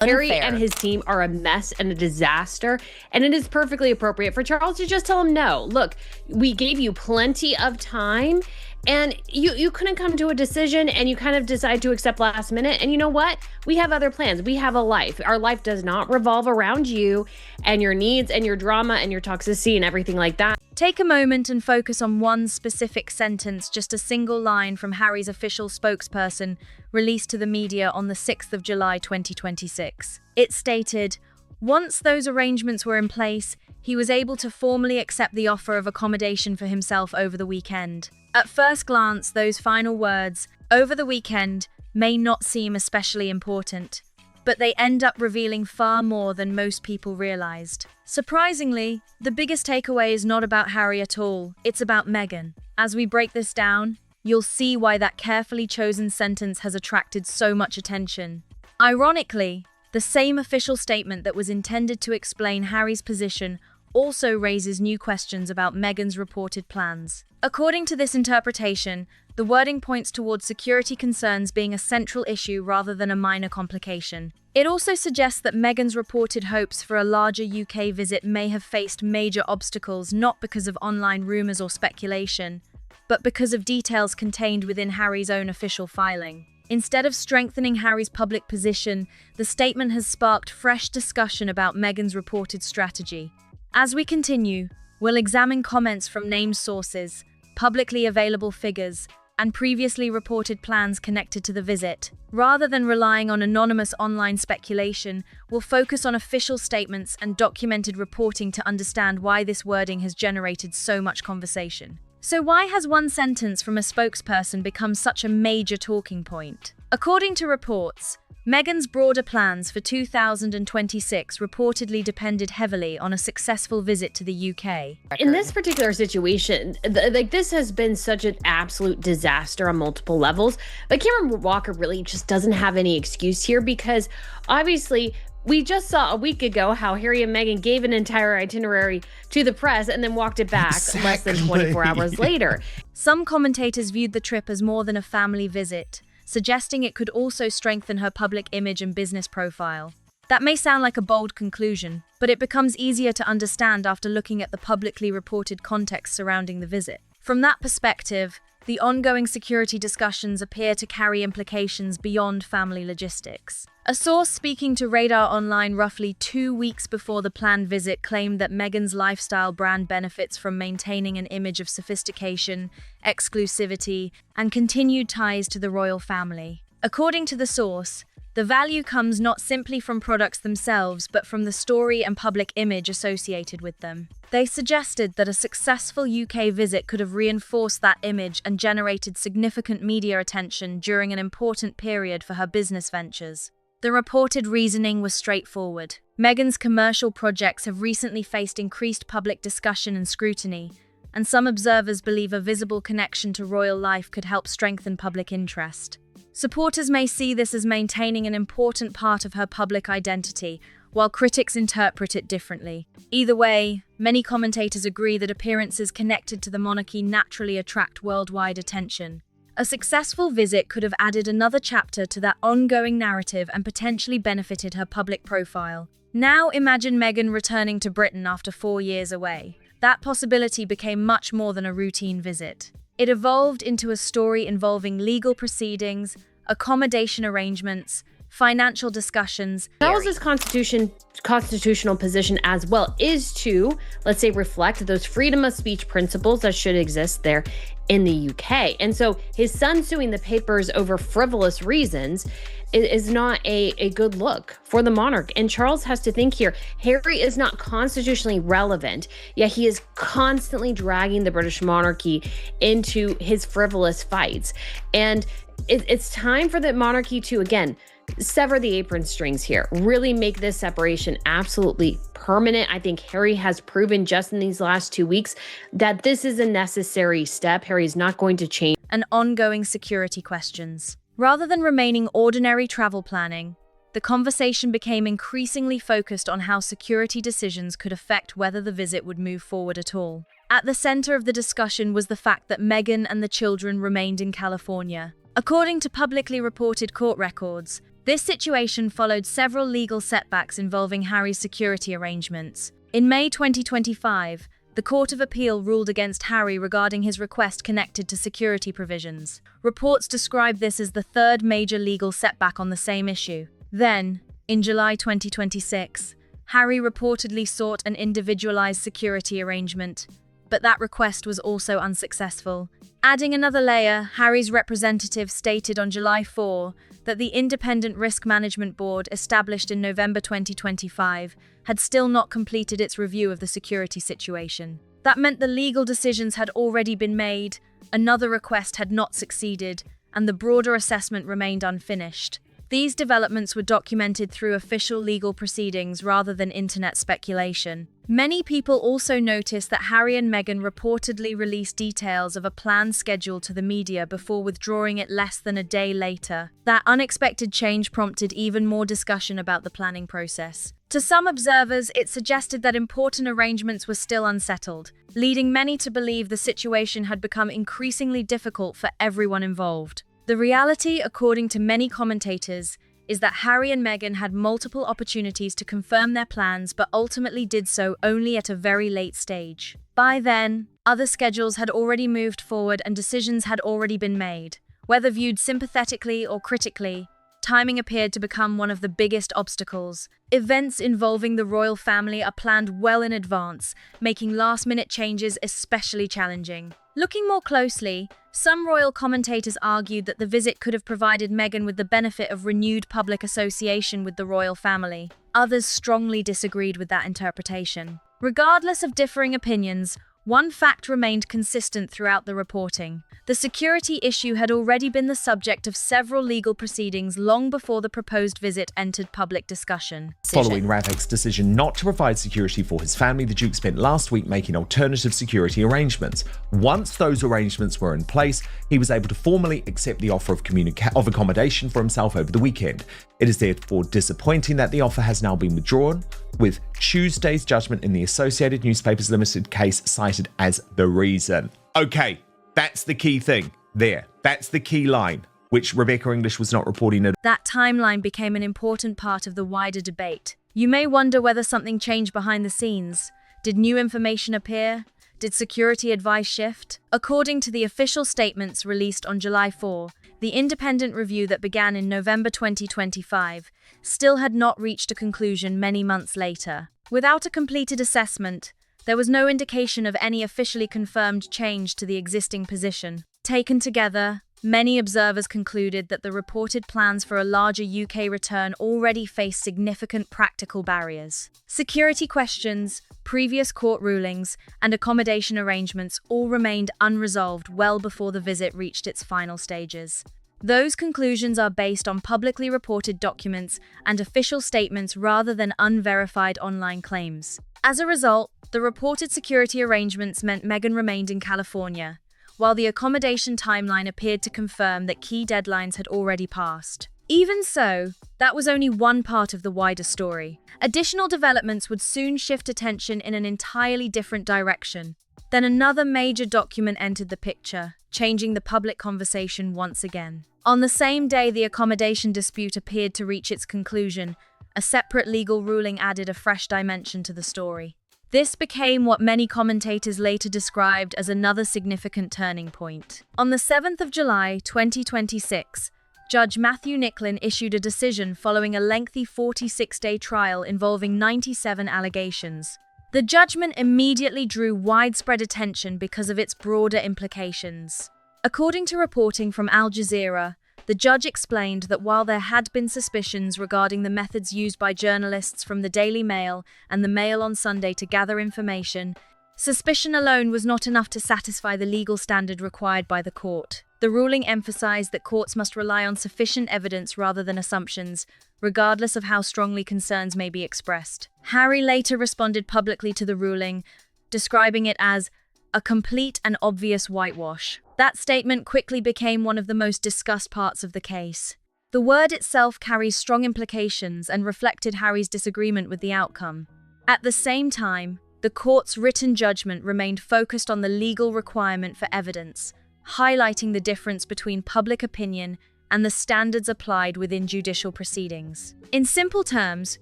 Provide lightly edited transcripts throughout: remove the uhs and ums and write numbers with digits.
Harry and his team are a mess and a disaster, and it is perfectly appropriate for Charles to just tell him no. Look, we gave you plenty of time, and you couldn't come to a decision, and you kind of decide to accept last minute. And you know what? We have other plans. We have a life. Our life does not revolve around you and your needs and your drama and your toxicity and everything like that. Take a moment and focus on one specific sentence, just a single line from Harry's official spokesperson, released to the media on the 6th of July 2026. It stated, "Once those arrangements were in place, he was able to formally accept the offer of accommodation for himself over the weekend." At first glance, those final words, "over the weekend," may not seem especially important, but they end up revealing far more than most people realized. Surprisingly, the biggest takeaway is not about Harry at all, it's about Meghan. As we break this down, you'll see why that carefully chosen sentence has attracted so much attention. Ironically, the same official statement that was intended to explain Harry's position also raises new questions about Meghan's reported plans. According to this interpretation, the wording points towards security concerns being a central issue rather than a minor complication. It also suggests that Meghan's reported hopes for a larger UK visit may have faced major obstacles, not because of online rumours or speculation, but because of details contained within Harry's own official filing. Instead of strengthening Harry's public position, the statement has sparked fresh discussion about Meghan's reported strategy. As we continue, we'll examine comments from named sources, publicly available figures, and previously reported plans connected to the visit. Rather than relying on anonymous online speculation, we'll focus on official statements and documented reporting to understand why this wording has generated so much conversation. So why has one sentence from a spokesperson become such a major talking point? According to reports, Meghan's broader plans for 2026 reportedly depended heavily on a successful visit to the UK. In this particular situation, this has been such an absolute disaster on multiple levels. But Cameron Walker really just doesn't have any excuse here, because obviously we just saw a week ago how Harry and Meghan gave an entire itinerary to the press and then walked it back less than 24 hours later. Some commentators viewed the trip as more than a family visit, suggesting it could also strengthen her public image and business profile. That may sound like a bold conclusion, but it becomes easier to understand after looking at the publicly reported context surrounding the visit. From that perspective, the ongoing security discussions appear to carry implications beyond family logistics. A source speaking to Radar Online roughly 2 weeks before the planned visit claimed that Meghan's lifestyle brand benefits from maintaining an image of sophistication, exclusivity, and continued ties to the royal family. According to the source, the value comes not simply from products themselves, but from the story and public image associated with them. They suggested that a successful UK visit could have reinforced that image and generated significant media attention during an important period for her business ventures. The reported reasoning was straightforward. Meghan's commercial projects have recently faced increased public discussion and scrutiny, and some observers believe a visible connection to royal life could help strengthen public interest. Supporters may see this as maintaining an important part of her public identity, while critics interpret it differently. Either way, many commentators agree that appearances connected to the monarchy naturally attract worldwide attention. A successful visit could have added another chapter to that ongoing narrative and potentially benefited her public profile. Now imagine Meghan returning to Britain after 4 years away. That possibility became much more than a routine visit. It evolved into a story involving legal proceedings, accommodation arrangements, financial discussions. Charles's constitutional position as well is to, let's say, reflect those freedom of speech principles that should exist there in the UK. And so his son suing the papers over frivolous reasons is not a good look for the monarch. And Charles has to think here, Harry is not constitutionally relevant, yet he is constantly dragging the British monarchy into his frivolous fights. And it's time for the monarchy to, again, sever the apron strings here, really make this separation absolutely permanent. I think Harry has proven just in these last 2 weeks that this is a necessary step. Harry is not going to change. And ongoing security questions. Rather than remaining ordinary travel planning, the conversation became increasingly focused on how security decisions could affect whether the visit would move forward at all. At the center of the discussion was the fact that Meghan and the children remained in California. According to publicly reported court records, This situation followed several legal setbacks involving Harry's security arrangements. In May 2025, the Court of Appeal ruled against Harry regarding his request connected to security provisions. Reports describe this as the third major legal setback on the same issue. Then, in July 2026, Harry reportedly sought an individualized security arrangement, but that request was also unsuccessful. Adding another layer, Harry's representative stated on July 4 that the Independent Risk Management Board, established in November 2025, had still not completed its review of the security situation. That meant the legal decisions had already been made, another request had not succeeded, and the broader assessment remained unfinished. These developments were documented through official legal proceedings rather than internet speculation. Many people also noticed that Harry and Meghan reportedly released details of a planned schedule to the media before withdrawing it less than a day later. That unexpected change prompted even more discussion about the planning process. To some observers, it suggested that important arrangements were still unsettled, leading many to believe the situation had become increasingly difficult for everyone involved. The reality, according to many commentators, is that Harry and Meghan had multiple opportunities to confirm their plans but ultimately did so only at a very late stage. By then, other schedules had already moved forward and decisions had already been made. Whether viewed sympathetically or critically, timing appeared to become one of the biggest obstacles. Events involving the royal family are planned well in advance, making last-minute changes especially challenging. Looking more closely, some royal commentators argued that the visit could have provided Meghan with the benefit of renewed public association with the royal family. Others strongly disagreed with that interpretation. Regardless of differing opinions, one fact remained consistent throughout the reporting. The security issue had already been the subject of several legal proceedings long before the proposed visit entered public discussion. Following Ravek's decision not to provide security for his family, the Duke spent last week making alternative security arrangements. Once those arrangements were in place, he was able to formally accept the offer of accommodation for himself over the weekend. It is therefore disappointing that the offer has now been withdrawn, with Tuesday's judgment in the Associated Newspapers Limited case cited as the reason. Okay, that's the key thing there. That's the key line, which Rebecca English was not reporting at. That timeline became an important part of the wider debate. You may wonder whether something changed behind the scenes. Did new information appear? Did security advice shift? According to the official statements released on July 4, the independent review that began in November 2025 still had not reached a conclusion many months later. Without a completed assessment, there was no indication of any officially confirmed change to the existing position. Taken together, many observers concluded that the reported plans for a larger UK return already faced significant practical barriers. Security questions, previous court rulings, and accommodation arrangements all remained unresolved well before the visit reached its final stages. Those conclusions are based on publicly reported documents and official statements rather than unverified online claims. As a result, the reported security arrangements meant Meghan remained in California, while the accommodation timeline appeared to confirm that key deadlines had already passed. Even so, that was only one part of the wider story. Additional developments would soon shift attention in an entirely different direction. Then another major document entered the picture, changing the public conversation once again. On the same day the accommodation dispute appeared to reach its conclusion, a separate legal ruling added a fresh dimension to the story. This became what many commentators later described as another significant turning point. On the 7th of July 2026, Judge Matthew Nicklin issued a decision following a lengthy 46-day trial involving 97 allegations. The judgment immediately drew widespread attention because of its broader implications. According to reporting from Al Jazeera, the judge explained that while there had been suspicions regarding the methods used by journalists from the Daily Mail and the Mail on Sunday to gather information, suspicion alone was not enough to satisfy the legal standard required by the court. The ruling emphasized that courts must rely on sufficient evidence rather than assumptions, regardless of how strongly concerns may be expressed. Harry later responded publicly to the ruling, describing it as a complete and obvious whitewash. That statement quickly became one of the most discussed parts of the case. The word itself carries strong implications and reflected Harry's disagreement with the outcome. At the same time, the court's written judgment remained focused on the legal requirement for evidence, highlighting the difference between public opinion and the standards applied within judicial proceedings. In simple terms,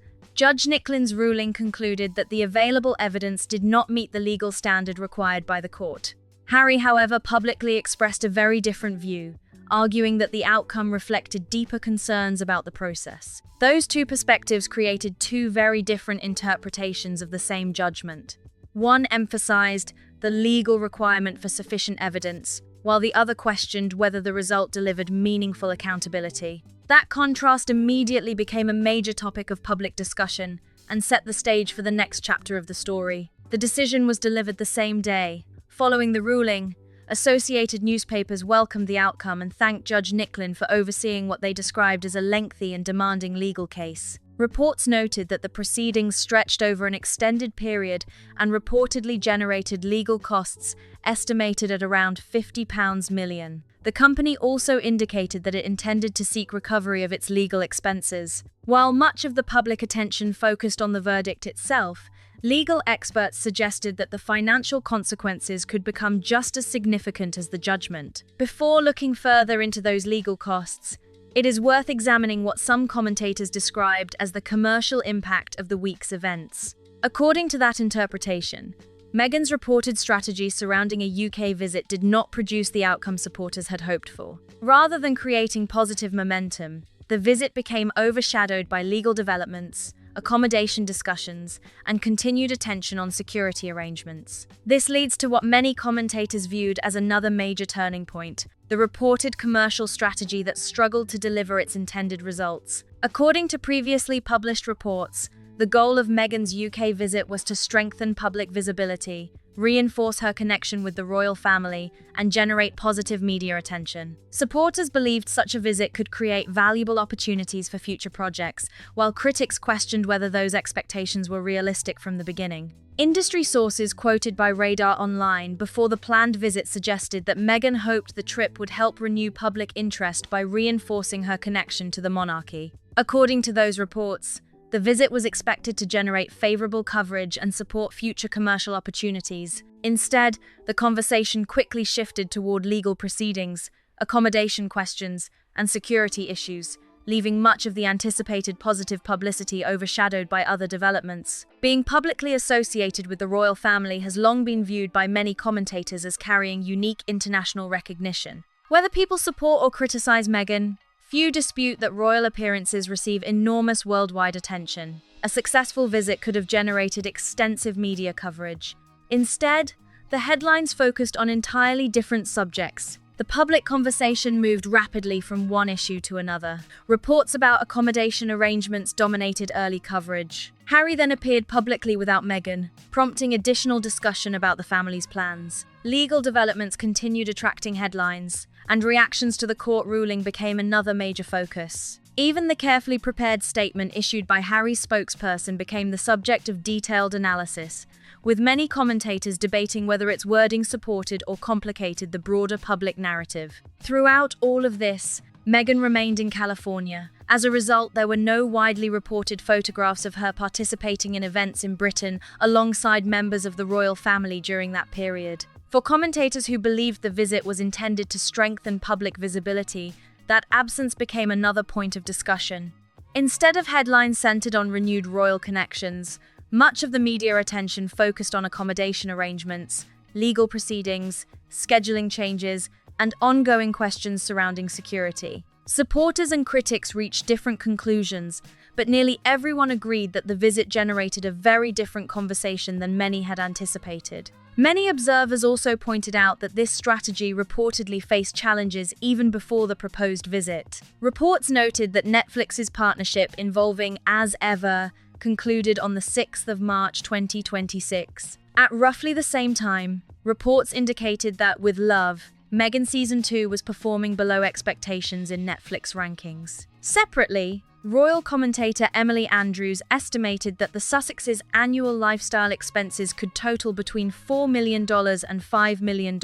Judge Nicklon's ruling concluded that the available evidence did not meet the legal standard required by the court. Harry, however, publicly expressed a very different view, arguing that the outcome reflected deeper concerns about the process. Those two perspectives created two very different interpretations of the same judgment. One emphasized the legal requirement for sufficient evidence, while the other questioned whether the result delivered meaningful accountability. That contrast immediately became a major topic of public discussion and set the stage for the next chapter of the story. The decision was delivered the same day. Following the ruling, Associated newspapers welcomed the outcome and thanked Judge Nicklon for overseeing what they described as a lengthy and demanding legal case. Reports noted that the proceedings stretched over an extended period and reportedly generated legal costs estimated at around £50 million. The company also indicated that it intended to seek recovery of its legal expenses. While much of the public attention focused on the verdict itself, legal experts suggested that the financial consequences could become just as significant as the judgment. Before looking further into those legal costs, it is worth examining what some commentators described as the commercial impact of the week's events. According to that interpretation, Meghan's reported strategy surrounding a UK visit did not produce the outcome supporters had hoped for. Rather than creating positive momentum, the visit became overshadowed by legal developments, accommodation discussions, and continued attention on security arrangements. This leads to what many commentators viewed as another major turning point: the reported commercial strategy that struggled to deliver its intended results. According to previously published reports, the goal of Meghan's UK visit was to strengthen public visibility, reinforce her connection with the royal family, and generate positive media attention. Supporters believed such a visit could create valuable opportunities for future projects, while critics questioned whether those expectations were realistic from the beginning. Industry sources quoted by Radar Online before the planned visit suggested that Meghan hoped the trip would help renew public interest by reinforcing her connection to the monarchy. According to those reports, the visit was expected to generate favorable coverage and support future commercial opportunities. Instead, the conversation quickly shifted toward legal proceedings, accommodation questions, and security issues, leaving much of the anticipated positive publicity overshadowed by other developments. Being publicly associated with the royal family has long been viewed by many commentators as carrying unique international recognition. Whether people support or criticize Meghan, few dispute that royal appearances receive enormous worldwide attention. A successful visit could have generated extensive media coverage. Instead, the headlines focused on entirely different subjects. The public conversation moved rapidly from one issue to another. Reports about accommodation arrangements dominated early coverage. Harry then appeared publicly without Meghan, prompting additional discussion about the family's plans. Legal developments continued attracting headlines, and reactions to the court ruling became another major focus. Even the carefully prepared statement issued by Harry's spokesperson became the subject of detailed analysis, with many commentators debating whether its wording supported or complicated the broader public narrative. Throughout all of this, Meghan remained in California. As a result, there were no widely reported photographs of her participating in events in Britain alongside members of the royal family during that period. For commentators who believed the visit was intended to strengthen public visibility, that absence became another point of discussion. Instead of headlines centered on renewed royal connections, much of the media attention focused on accommodation arrangements, legal proceedings, scheduling changes, and ongoing questions surrounding security. Supporters and critics reached different conclusions, but nearly everyone agreed that the visit generated a very different conversation than many had anticipated. Many observers also pointed out that this strategy reportedly faced challenges even before the proposed visit. Reports noted that Netflix's partnership involving As Ever concluded on the 6th of March 2026. At roughly the same time, reports indicated that with Love, Meghan Season 2 was performing below expectations in Netflix rankings. Separately, royal commentator Emily Andrews estimated that the Sussexes' annual lifestyle expenses could total between $4 million and $5 million,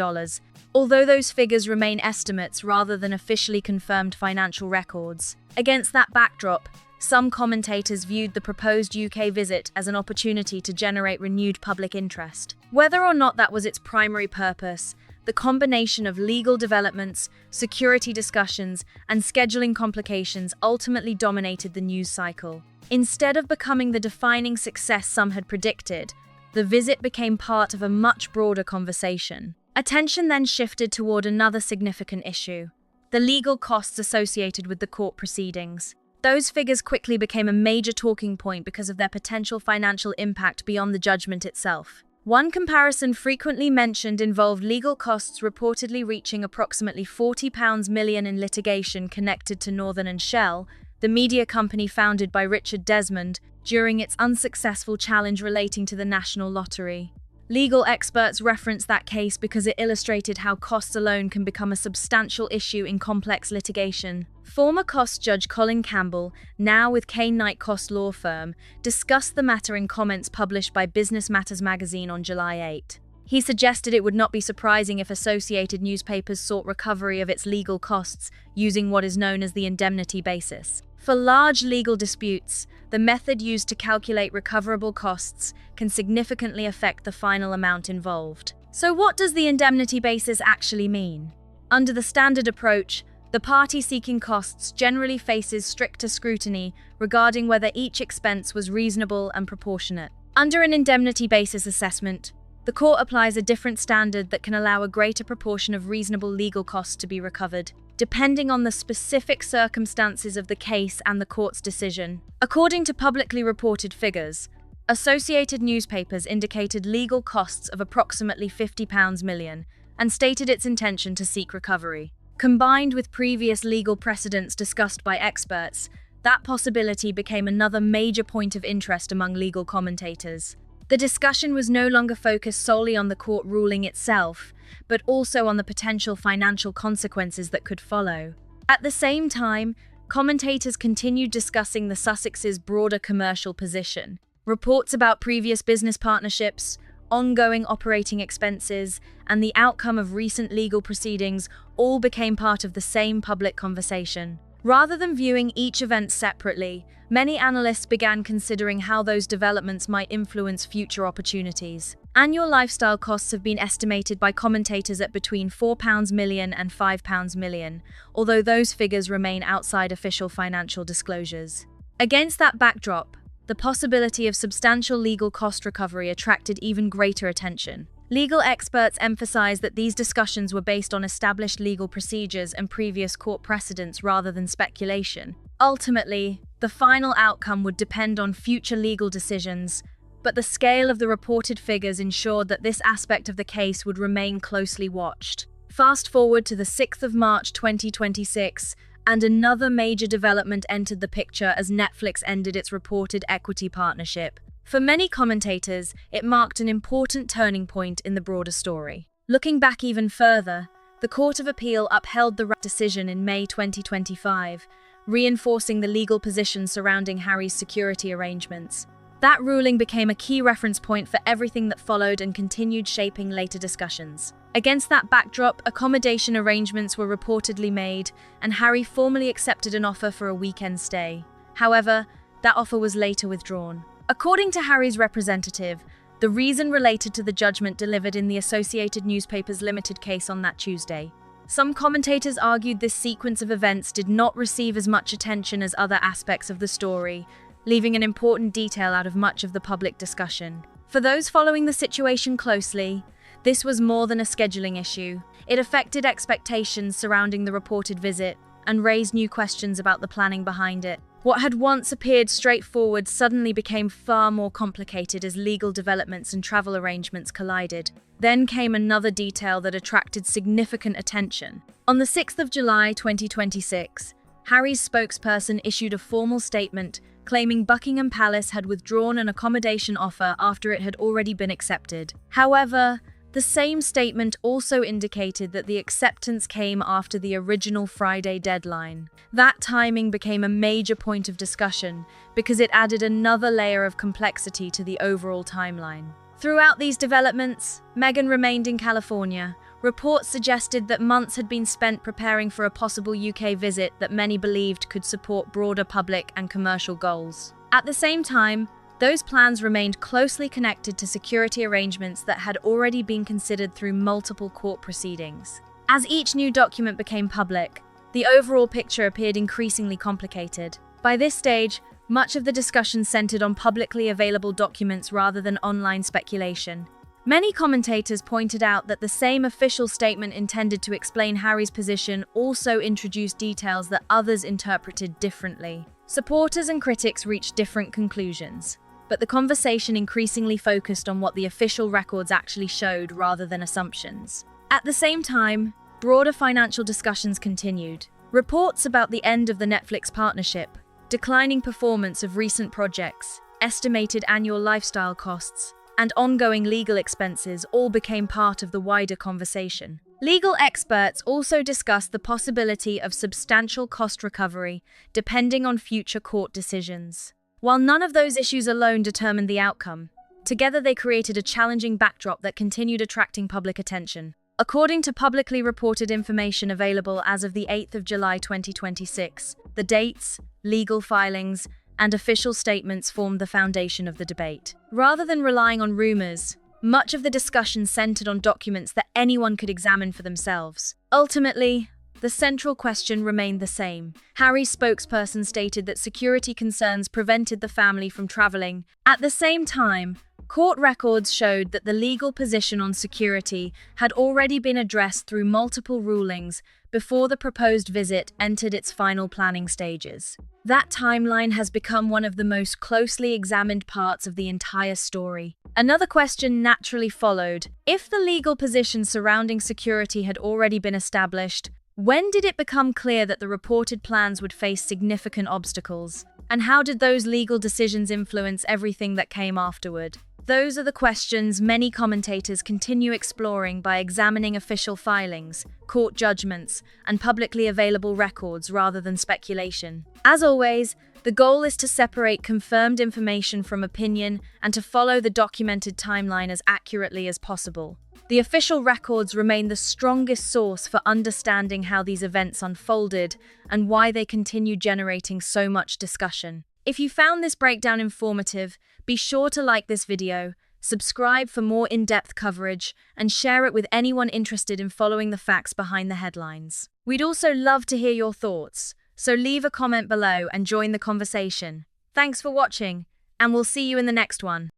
although those figures remain estimates rather than officially confirmed financial records. Against that backdrop, some commentators viewed the proposed UK visit as an opportunity to generate renewed public interest. Whether or not that was its primary purpose, the combination of legal developments, security discussions, and scheduling complications ultimately dominated the news cycle. Instead of becoming the defining success some had predicted, the visit became part of a much broader conversation. Attention then shifted toward another significant issue: the legal costs associated with the court proceedings. Those figures quickly became a major talking point because of their potential financial impact beyond the judgment itself. One comparison frequently mentioned involved legal costs reportedly reaching approximately £40 million in litigation connected to Northern & Shell, the media company founded by Richard Desmond, during its unsuccessful challenge relating to the National Lottery. Legal experts referenced that case because it illustrated how costs alone can become a substantial issue in complex litigation. Former cost judge Colin Campbell, now with Kane Knight Cost Law Firm, discussed the matter in comments published by Business Matters magazine on July 8. He suggested it would not be surprising if Associated Newspapers sought recovery of its legal costs using what is known as the indemnity basis. For large legal disputes, the method used to calculate recoverable costs can significantly affect the final amount involved. So what does the indemnity basis actually mean? Under the standard approach, the party seeking costs generally faces stricter scrutiny regarding whether each expense was reasonable and proportionate. Under an indemnity basis assessment, the court applies a different standard that can allow a greater proportion of reasonable legal costs to be recovered, depending on the specific circumstances of the case and the court's decision. According to publicly reported figures, Associated Newspapers indicated legal costs of approximately £50 million and stated its intention to seek recovery. Combined with previous legal precedents discussed by experts, that possibility became another major point of interest among legal commentators. The discussion was no longer focused solely on the court ruling itself, but also on the potential financial consequences that could follow. At the same time, commentators continued discussing the Sussexes' broader commercial position. Reports about previous business partnerships, ongoing operating expenses, and the outcome of recent legal proceedings all became part of the same public conversation. Rather than viewing each event separately, many analysts began considering how those developments might influence future opportunities. Annual lifestyle costs have been estimated by commentators at between £4 million and £5 million, although those figures remain outside official financial disclosures. Against that backdrop, the possibility of substantial legal cost recovery attracted even greater attention. Legal experts emphasized that these discussions were based on established legal procedures and previous court precedents rather than speculation. Ultimately, the final outcome would depend on future legal decisions, but the scale of the reported figures ensured that this aspect of the case would remain closely watched. Fast forward to the 6th of March 2026, and another major development entered the picture as Netflix ended its reported equity partnership. For many commentators, it marked an important turning point in the broader story. Looking back even further, the Court of Appeal upheld the decision in May 2025, reinforcing the legal position surrounding Harry's security arrangements. That ruling became a key reference point for everything that followed and continued shaping later discussions. Against that backdrop, accommodation arrangements were reportedly made, and Harry formally accepted an offer for a weekend stay. However, that offer was later withdrawn. According to Harry's representative, the reason related to the judgment delivered in the Associated Newspapers Limited case on that Tuesday. Some commentators argued this sequence of events did not receive as much attention as other aspects of the story, leaving an important detail out of much of the public discussion. For those following the situation closely, this was more than a scheduling issue. It affected expectations surrounding the reported visit and raised new questions about the planning behind it. What had once appeared straightforward suddenly became far more complicated as legal developments and travel arrangements collided. Then came another detail that attracted significant attention. On the 6th of July 2026, Harry's spokesperson issued a formal statement claiming Buckingham Palace had withdrawn an accommodation offer after it had already been accepted. However, the same statement also indicated that the acceptance came after the original Friday deadline. That timing became a major point of discussion because it added another layer of complexity to the overall timeline. Throughout these developments, Meghan remained in California. Reports suggested that months had been spent preparing for a possible UK visit that many believed could support broader public and commercial goals. At the same time, Those plans remained closely connected to security arrangements that had already been considered through multiple court proceedings. As each new document became public, the overall picture appeared increasingly complicated. By this stage, much of the discussion centered on publicly available documents rather than online speculation. Many commentators pointed out that the same official statement intended to explain Harry's position also introduced details that others interpreted differently. Supporters and critics reached different conclusions, but the conversation increasingly focused on what the official records actually showed rather than assumptions. At the same time, broader financial discussions continued. Reports about the end of the Netflix partnership, declining performance of recent projects, estimated annual lifestyle costs, and ongoing legal expenses all became part of the wider conversation. Legal experts also discussed the possibility of substantial cost recovery depending on future court decisions. While none of those issues alone determined the outcome, together they created a challenging backdrop that continued attracting public attention. According to publicly reported information available as of the 8th of July 2026, the dates, legal filings, and official statements formed the foundation of the debate. Rather than relying on rumors, much of the discussion centered on documents that anyone could examine for themselves. Ultimately, the central question remained the same. Harry's spokesperson stated that security concerns prevented the family from traveling. At the same time, court records showed that the legal position on security had already been addressed through multiple rulings before the proposed visit entered its final planning stages. That timeline has become one of the most closely examined parts of the entire story. Another question naturally followed. If the legal position surrounding security had already been established, when did it become clear that the reported plans would face significant obstacles? And how did those legal decisions influence everything that came afterward? Those are the questions many commentators continue exploring by examining official filings, court judgments, and publicly available records rather than speculation. As always, the goal is to separate confirmed information from opinion and to follow the documented timeline as accurately as possible. The official records remain the strongest source for understanding how these events unfolded and why they continue generating so much discussion. If you found this breakdown informative, be sure to like this video, subscribe for more in-depth coverage, and share it with anyone interested in following the facts behind the headlines. We'd also love to hear your thoughts, so leave a comment below and join the conversation. Thanks for watching, and we'll see you in the next one.